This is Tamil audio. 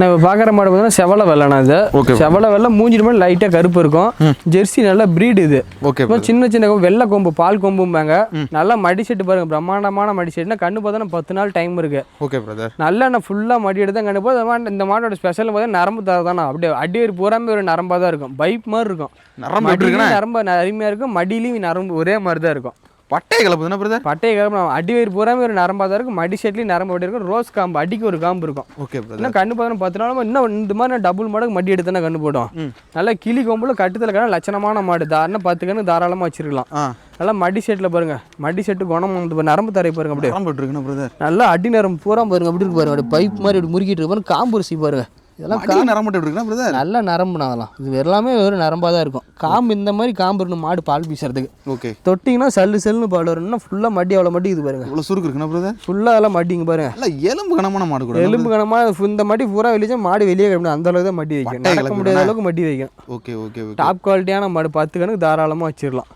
நம்ம பார்க்குற மாடு பார்த்தீங்கன்னா செவலை வெள்ளைனா இது. செவலை வெள்ளை மூஞ்சிட்டு மாதிரி லைட்டாக கருப்பு இருக்கும். ஜெர்சி நல்ல ப்ரீடு இது. சின்ன சின்ன வெள்ளை கொம்பு பால் கொம்பும்பாங்க. நல்லா மடி செட்டு பாருங்க, பிரம்மாண்டமான மடி செட்டுனா கண்ணு பார்த்தா 10 நாள் டைம் இருக்கு. Okay brother. நல்லா நான் ஃபுல்லாக மடி எடுத்து தான் கண்டு போது. இந்த மாடோட ஸ்பெஷல் பார்த்தீங்கன்னா நரம்பு தர தானே அப்படியே அடி ஒரு பூராமே ஒரு நரம்பாக தான் இருக்கும். பைப் மாதிரி இருக்கும். நரம்பு அருமையாக இருக்கும். மடியிலையும் நரம்பு ஒரே மாதிரி தான் இருக்கும். பட்டையை கலப்புதுன்னா பிரதர்? பட்டையை கலப்பு அடி வயிறு பூராமே ஒரு நரம்பாக தான் இருக்கும். மடி செட்லேயும் நரம்பு அப்படி இருக்கும். ரோஸ் காம்பு அடிக்கு ஒரு காம்பு இருக்கும். Okay brother. இன்னும் கண்ணு பார்த்தா 10 நாள் இன்னும் இந்த மாதிரி நான் டபுள் மாடுக்கு மடி எடுத்தேன்னா கண்ணு போட்டோம். நல்லா கிளி கொம்புல கட்டுதல் கண்ணு லட்சணமான மாடு. தாராளமாக 10 கண்ணு தாராளமாக வச்சிருக்கலாம். நல்லா மடி செட்டில் பாருங்க, மடி செட்டு குணம் நரம்பு தரை பாருங்க, அப்படியே நல்லா அடி நரம்பு பூரா பாருங்க, அப்படி இருக்கு பாருங்க, அப்படியே பைப் மாதிரி இப்படி முறுக்கிட்டு இருக்கு பாருங்க. காம்பு ரிசி பாருங்க, இதெல்லாம் நரம்பு நல்ல நரம்புனா அதெல்லாம். இது எல்லாமே ஒரு நரம்பாக தான் இருக்கும். காம்பு இந்த மாதிரி காம்பு இருக்கணும் மாடு பால் பீசுறதுக்கு. ஓகே. தொட்டிங்கன்னா சல்லுன்னு பால் வரும்னா ஃபுல்லாக மடி அவ்வளோ மடி இது பாருங்க, இவ்வளோ சுருக்கு இருக்குண்ணா பிரதர். ஃபுல்லாக அதெல்லாம் மடிங்க பாருங்க. இல்லை எலும்பு கனமான மாடு கூட. எலும்பு கனமான இந்த மடி பூரா வெளியே மாடு வெளியே கிடக்கும். அந்த அளவுக்கு தான் மடி வைக்கும். நடக்க முடியாத அளவுக்கு மடி வைக்கும். Okay okay. டாப் குவாலிட்டியான மாடு 10 கணக்கு தாராளமாக வச்சிடலாம்.